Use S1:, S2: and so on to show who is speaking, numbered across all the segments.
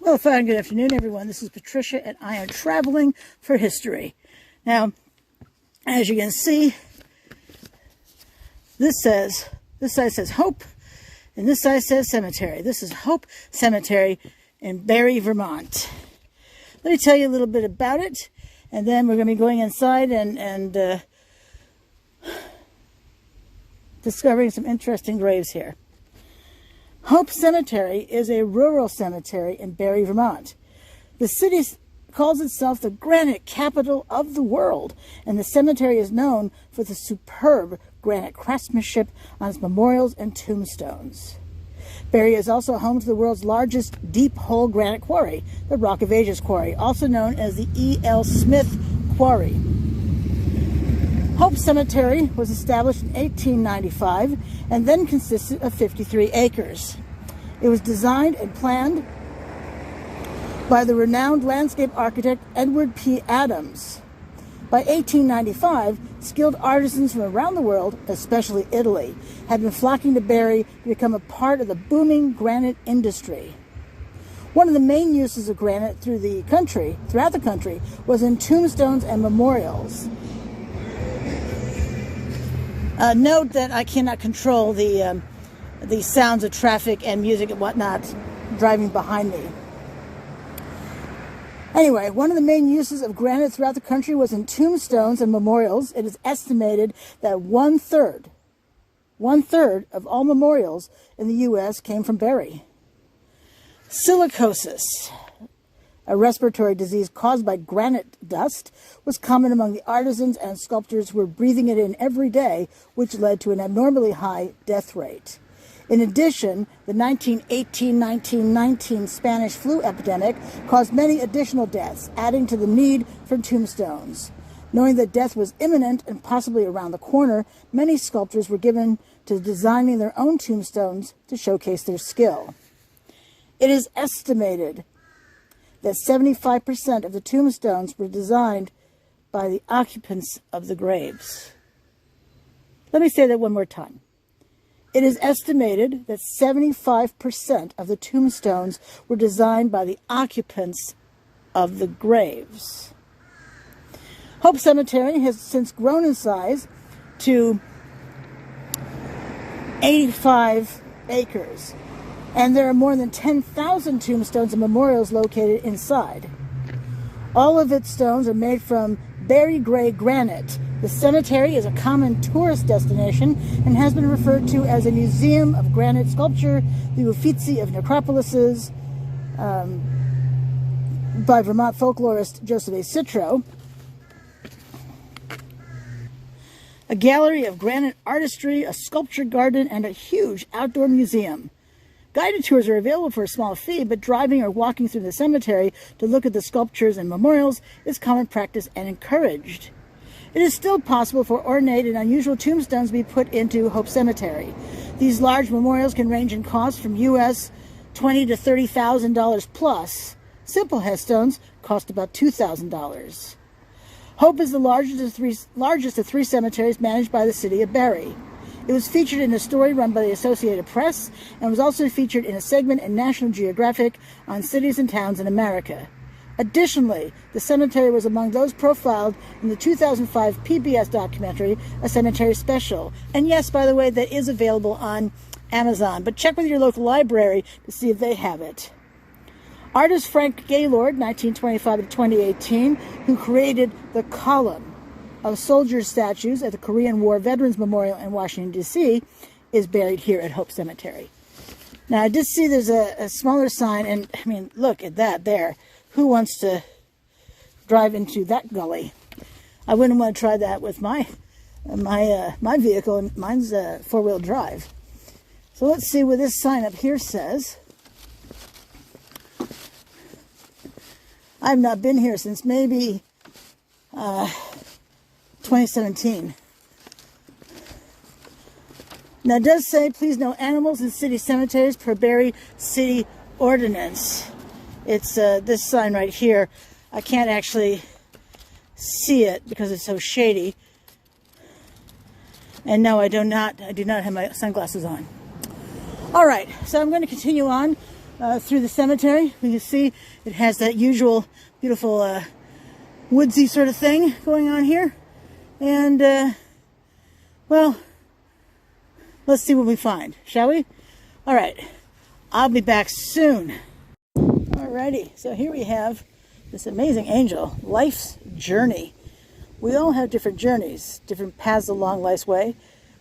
S1: Well, fine, good afternoon, everyone. This is Patricia, and I am traveling for history. Now, as you can see, this side says Hope, and this side says Cemetery. This is Hope Cemetery in Barre, Vermont. Let me tell you a little bit about it, and then we're going to be going inside and discovering some interesting graves here. Hope Cemetery is a rural cemetery in Barre, Vermont. The city calls itself the granite capital of the world, and the cemetery is known for the superb granite craftsmanship on its memorials and tombstones. Barre is also home to the world's largest deep-hole granite quarry, the Rock of Ages Quarry, also known as the E.L. Smith Quarry. Hope Cemetery was established in 1895 and then consisted of 53 acres. It was designed and planned by the renowned landscape architect Edward P. Adams. By 1895, skilled artisans from around the world, especially Italy, had been flocking to Barre to become a part of the booming granite industry. One of the main uses of granite throughout the country, was in tombstones and memorials. Note that I cannot control the sounds of traffic and music and whatnot driving behind me. Anyway, one of the main uses of granite throughout the country was in tombstones and memorials. It is estimated that one third of all memorials in the U.S. came from Barre. Silicosis, a respiratory disease caused by granite dust, was common among the artisans and sculptors who were breathing it in every day, which led to an abnormally high death rate. In addition, the 1918-1919 Spanish flu epidemic caused many additional deaths, adding to the need for tombstones. Knowing that death was imminent and possibly around the corner, many sculptors were given to designing their own tombstones to showcase their skill. It is estimated that 75% of the tombstones were designed by the occupants of the graves. Let me say that one more time. It is estimated that 75% of the tombstones were designed by the occupants of the graves. Hope Cemetery has since grown in size to 85 acres. And there are more than 10,000 tombstones and memorials located inside. All of its stones are made from berry gray granite. The cemetery is a common tourist destination and has been referred to as a museum of granite sculpture, the Uffizi of Necropolises, by Vermont folklorist Joseph A. Citro, a gallery of granite artistry, a sculpture garden, and a huge outdoor museum. Guided tours are available for a small fee, but driving or walking through the cemetery to look at the sculptures and memorials is common practice and encouraged. It is still possible for ornate and unusual tombstones to be put into Hope Cemetery. These large memorials can range in cost from U.S. $20,000 to $30,000 plus. Simple headstones cost about $2,000. Hope is the largest of three cemeteries managed by the city of Barre. It was featured in a story run by the Associated Press and was also featured in a segment in National Geographic on cities and towns in America. Additionally, the cemetery was among those profiled in the 2005 PBS documentary, A Cemetery Special. And yes, by the way, that is available on Amazon, but check with your local library to see if they have it. Artist Frank Gaylord, 1925 to 2018, who created the column of soldier statues at the Korean War Veterans Memorial in Washington, D.C., is buried here at Hope Cemetery. Now, I did see there's a smaller sign, and, I mean, look at that there. Who wants to drive into that gully? I wouldn't want to try that with my vehicle, and mine's four-wheel drive. So let's see what this sign up here says. I've not been here since maybe 2017. Now it does say, please no animals in city cemeteries per Barre City Ordinance. It's this sign right here. I can't actually see it because it's so shady. And no, I do not have my sunglasses on. All right, so I'm going to continue on through the cemetery. We can see it has that usual beautiful woodsy sort of thing going on here. And, well, let's see what we find, shall we? All right, I'll be back soon. Alrighty, so here we have this amazing angel, life's journey. We all have different journeys, different paths along life's way.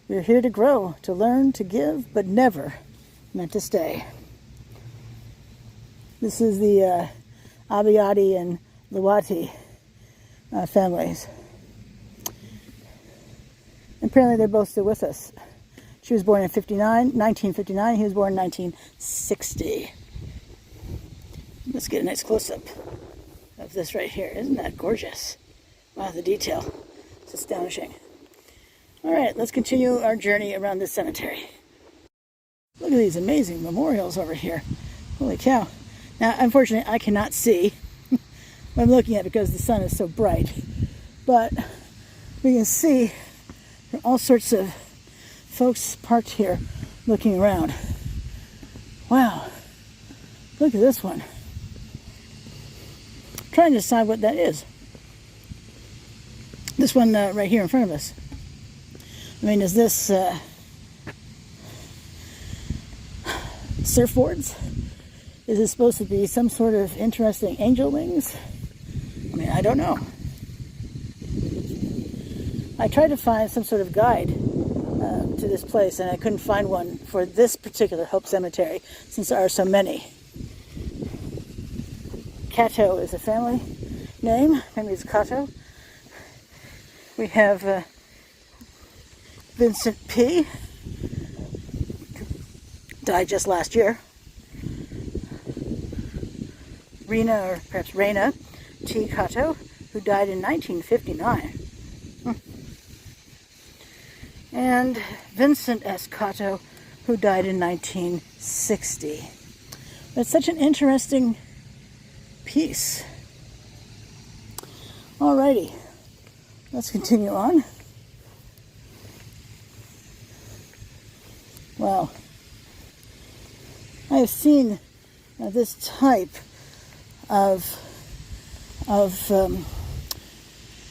S1: We're here to grow, to learn, to give, but never meant to stay. This is the Abiyadi and Lawati families. Apparently they're both still with us. She was born in 1959. He was born in 1960. Let's get a nice close-up of this right here. Isn't that gorgeous? Wow, the detail. It's astonishing. All right, let's continue our journey around this cemetery. Look at these amazing memorials over here. Holy cow. Now, unfortunately, I cannot see what I'm looking at because the sun is so bright. But we can see there are all sorts of folks parked here looking around. Wow. Look at this one. I'm trying to decide what that is. This one right here in front of us. I mean, is this surfboards? Is it supposed to be some sort of interesting angel wings? I mean, I don't know. I tried to find some sort of guide to this place, and I couldn't find one for this particular Hope Cemetery since there are so many. Cato is a family name. Maybe it's Cato. We have Vincent P. died just last year. Rena, or perhaps Rena T. Cato, who died in 1959. And Vincent S. Cato, who died in 1960. It's such an interesting piece. Alrighty, let's continue on. Wow. I have seen this type of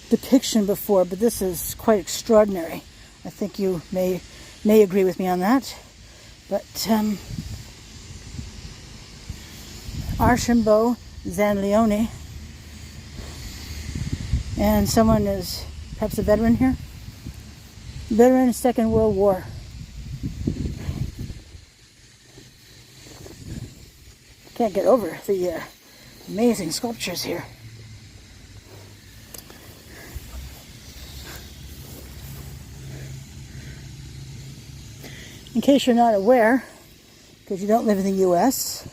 S1: depiction before, but this is quite extraordinary. I think you may agree with me on that. But Archambault Zanleone, and someone is perhaps a veteran here. Veteran of Second World War. Can't get over the amazing sculptures here. In case you're not aware, because you don't live in the U.S.,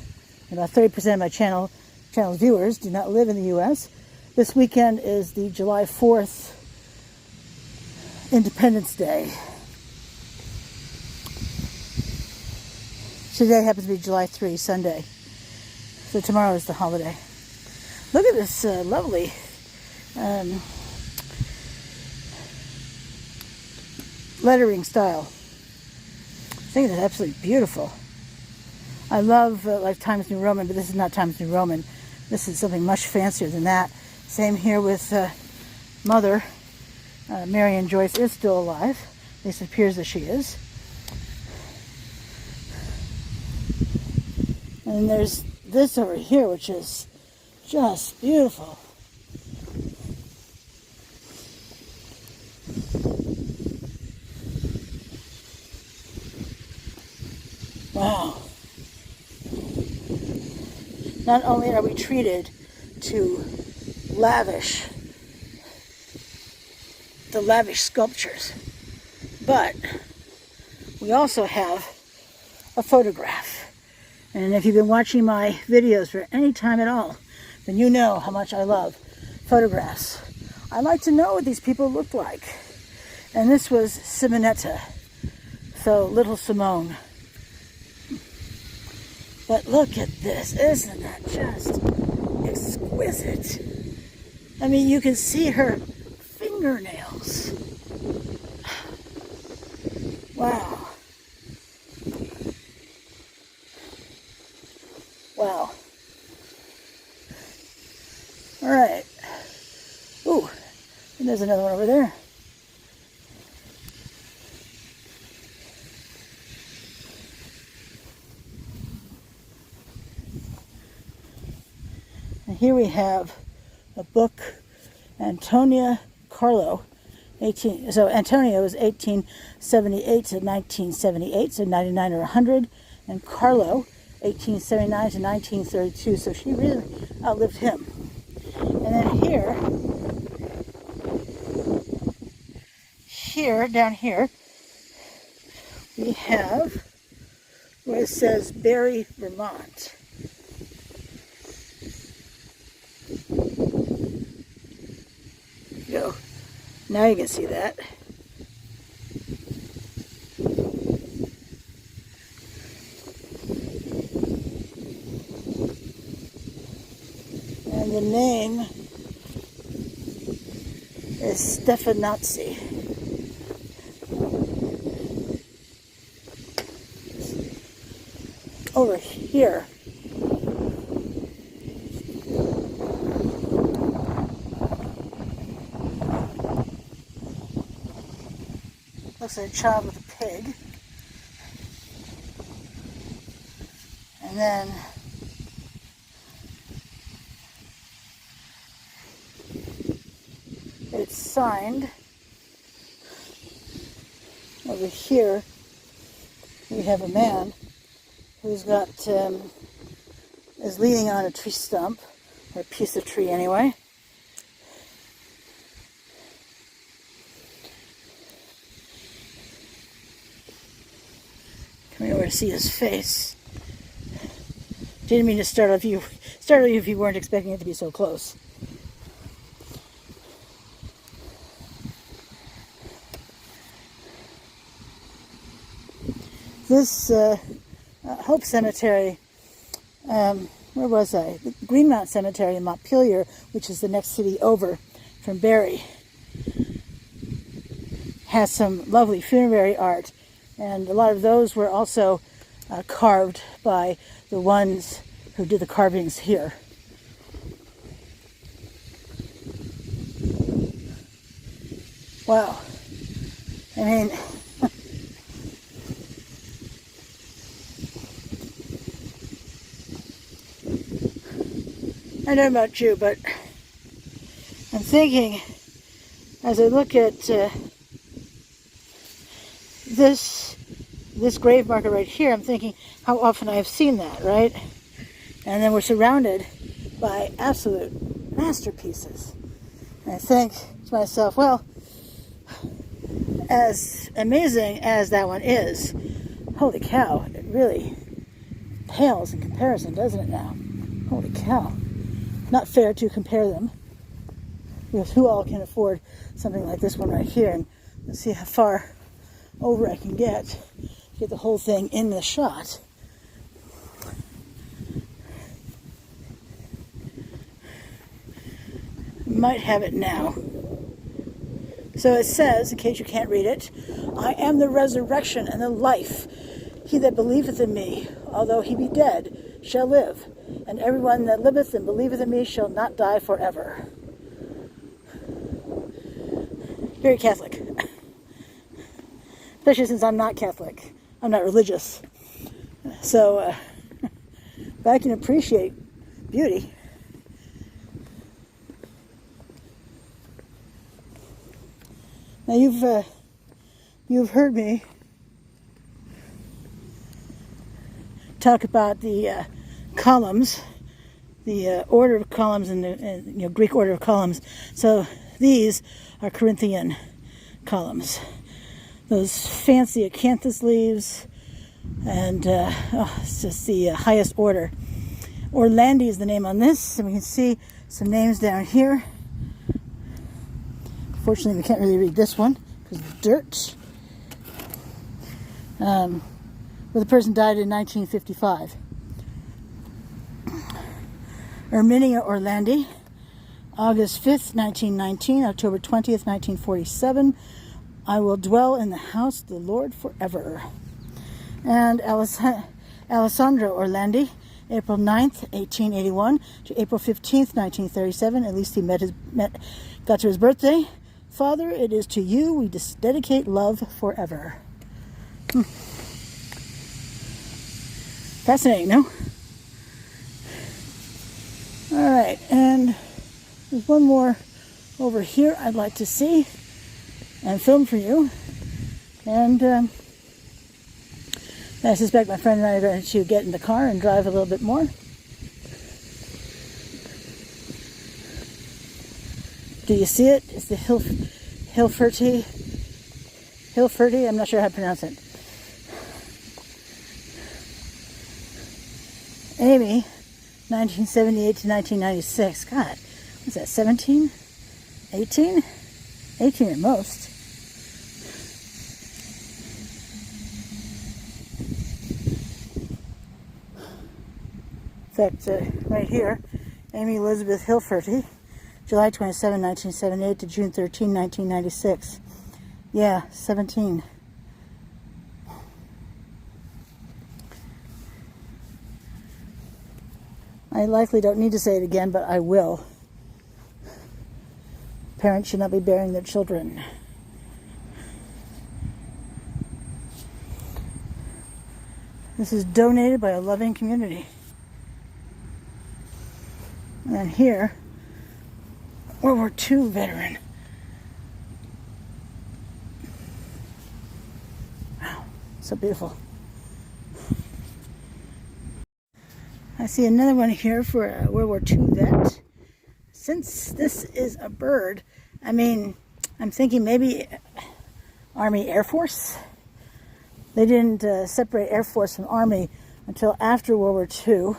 S1: about 30% of my channel's viewers do not live in the U.S., this weekend is the July 4th Independence Day. Today happens to be July 3, Sunday. So tomorrow is the holiday. Look at this lovely lettering style. I think it's absolutely beautiful. I love like Times New Roman, but this is not Times New Roman. This is something much fancier than that. Same here with Mother. Marion Joyce is still alive. At least it appears that she is. And there's this over here, which is just beautiful. Wow. Not only are we treated to the lavish sculptures, but we also have a photograph. And if you've been watching my videos for any time at all, then you know how much I love photographs. I like to know what these people looked like. And this was Simonetta, so Little Simone. But look at this, isn't that just exquisite? I mean, you can see her fingernails. Wow. All right. Ooh, and there's another one over there. And here we have a book, Antonia Carlo, so Antonia was 1878 to 1978, so 99 or 100, and Carlo, 1879 to 1932, so she really outlived him. And then down here, we have where it says Barre, Vermont. Go. Now you can see that. And the name is Stefanazzi. Over here, looks like a child with a pig. And then it's signed. Over here we have a man who's got is leaning on a tree stump, or a piece of tree anyway. Coming over to see his face. Didn't mean to startle you if you weren't expecting it to be so close. This Hope Cemetery, where was I? The Greenmount Cemetery in Montpelier, which is the next city over from Barre, has some lovely funerary art, and a lot of those were also carved by the ones who did the carvings here. Wow. I mean, I don't know about you, but I'm thinking, as I look at this grave marker right here, I'm thinking how often I have seen that, right? And then we're surrounded by absolute masterpieces. And I think to myself, well, as amazing as that one is, holy cow, it really pales in comparison, doesn't it now? Holy cow. Not fair to compare them, because who all can afford something like this one right here? And let's see how far over I can get the whole thing in the shot. Might have it now. So it says, in case you can't read it, I am the resurrection and the life. He that believeth in me, although he be dead, shall live. And everyone that liveth and believeth in me shall not die forever. Very Catholic. Especially since I'm not Catholic. I'm not religious. So, but I can appreciate beauty. Now you've heard me talk about the columns, the order of columns, and the Greek order of columns. So these are Corinthian columns. Those fancy acanthus leaves, and it's just the highest order. Orlandi is the name on this, and we can see some names down here. Fortunately, we can't really read this one because of the dirt. Where the person died in 1955. Erminia Orlandi, August 5th, 1919, October 20th, 1947. I will dwell in the house of the Lord forever. And Alessandro Orlandi, April 9th, 1881 to April 15th, 1937. At least he got to his birthday. Father, it is to you we dedicate love forever. Fascinating, no? All right, and there's one more over here I'd like to see and film for you. And I suspect my friend and I are going to get in the car and drive a little bit more. Do you see it? It's the Hilferty. I'm not sure how to pronounce it. Amy, 1978 to 1996. God, what's that, 17? 18? 18 at most. In fact, right here, Amy Elizabeth Hilferty, July 27, 1978 to June 13, 1996. Yeah, 17. I likely don't need to say it again, but I will. Parents should not be burying their children. This is donated by a loving community. And here, World War II veteran. Wow, so beautiful. I see another one here for a World War II vet. Since this is a bird, I mean, I'm thinking maybe Army Air Force. They didn't separate Air Force from Army until after World War II.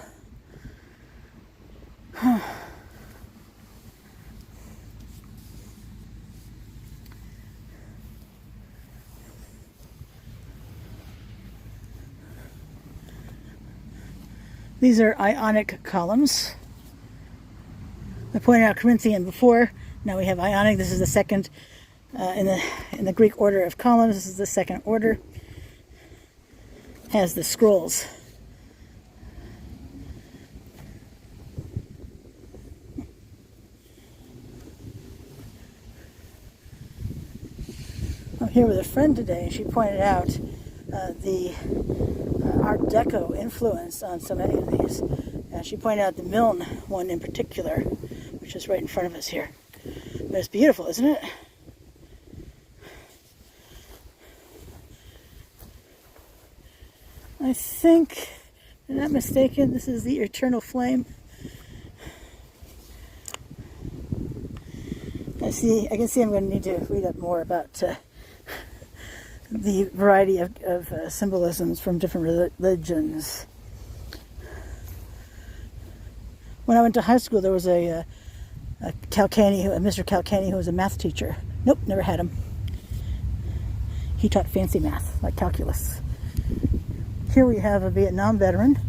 S1: These are Ionic Columns. I pointed out Corinthian before. Now we have Ionic. This is the second in the Greek order of columns. This is the second order. Has the scrolls. I'm here with a friend today, and she pointed out the Art Deco influence on so many of these. She pointed out the Moulton one in particular, which is right in front of us here. But it's beautiful, isn't it? I think, if I'm not mistaken, this is the Eternal Flame. I can see I'm going to need to read up more about the variety of symbolisms from different religions. When I went to high school, there was a Mr. Calcaney, who was a math teacher. Nope, never had him. He taught fancy math, like calculus. Here we have a Vietnam veteran.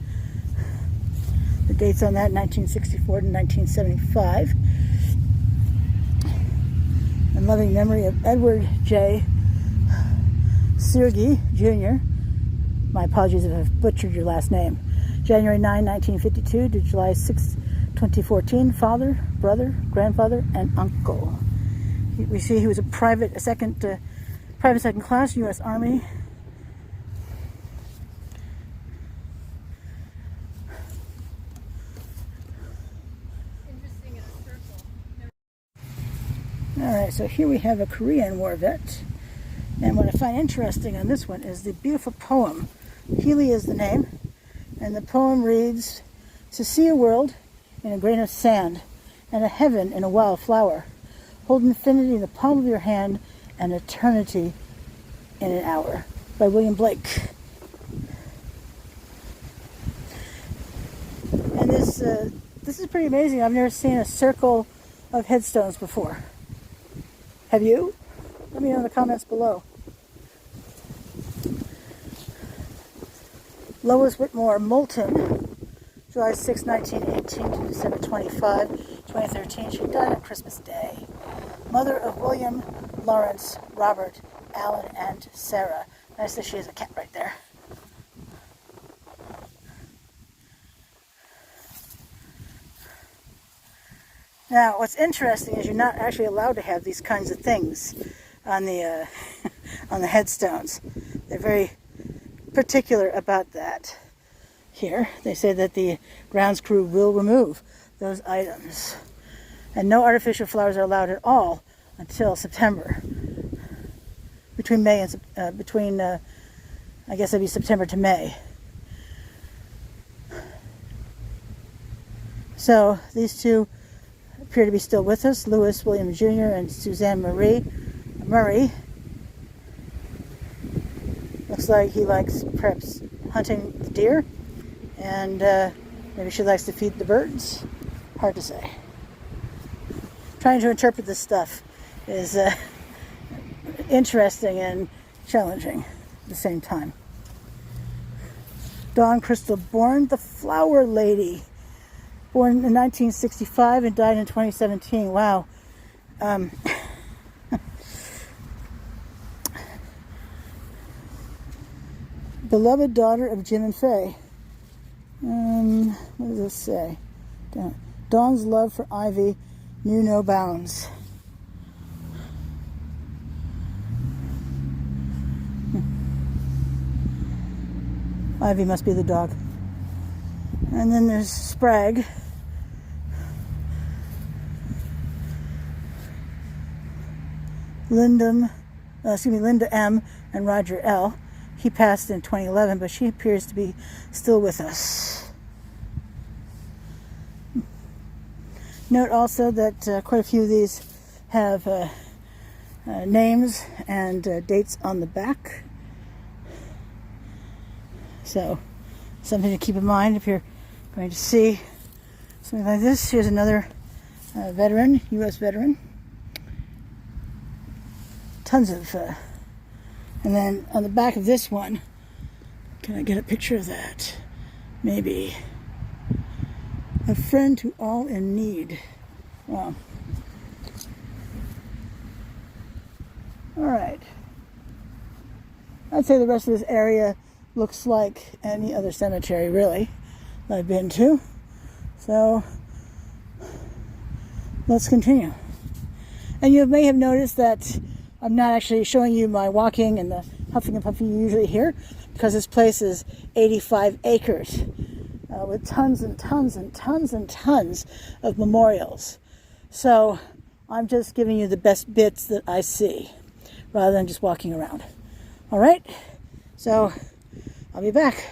S1: The dates on that, 1964 to 1975. In loving memory of Edward J. Sergey Jr. My apologies if I've butchered your last name. January 9, 1952 to July 6, 2014. Father, brother, grandfather, and uncle. We see he was a private second class, U.S. Army.
S2: Interesting in a circle.
S1: All right, so here we have a Korean war vet. And what I find interesting on this one is the beautiful poem. Healy is the name. And the poem reads, "To see a world in a grain of sand, and a heaven in a wild flower. Hold infinity in the palm of your hand, and eternity in an hour." By William Blake. And this is pretty amazing. I've never seen a circle of headstones before. Have you? Let me know in the comments below. Lois Whitmore, Moulton, July 6, 1918 to December 25, 2013. She died on Christmas Day. Mother of William, Lawrence, Robert, Alan, and Sarah. Nice that she has a cat right there. Now, what's interesting is you're not actually allowed to have these kinds of things on the on the headstones. They're very particular about that. Here, they say that the grounds crew will remove those items, and no artificial flowers are allowed at all until September. Between May and I guess it'd be September to May. So these two appear to be still with us, Louis William Jr. and Suzanne Murray. Looks like he likes perhaps hunting the deer, and maybe she likes to feed the birds. Hard to say. Trying to interpret this stuff is interesting and challenging at the same time. Dawn Crystal Bourne, the Flower Lady. Born in 1965 and died in 2017. Wow. Beloved daughter of Jim and Faye. What does this say? Dawn's love for Ivy knew no bounds. Ivy must be the dog. And then there's Sprague. Linda M. and Roger L. He passed in 2011, but she appears to be still with us. Note also that quite a few of these have names and dates on the back. So, something to keep in mind if you're going to see something like this. Here's another veteran, U.S. veteran. Tons of, and then on the back of this one, can I get a picture of that? Maybe. A friend to all in need. Wow. All right. I'd say the rest of this area looks like any other cemetery, really, that I've been to. So, let's continue. And you may have noticed that I'm not actually showing you my walking and the huffing and puffing you usually hear, because this place is 85 acres with tons and tons and tons and tons of memorials. So I'm just giving you the best bits that I see rather than just walking around. All right, so I'll be back.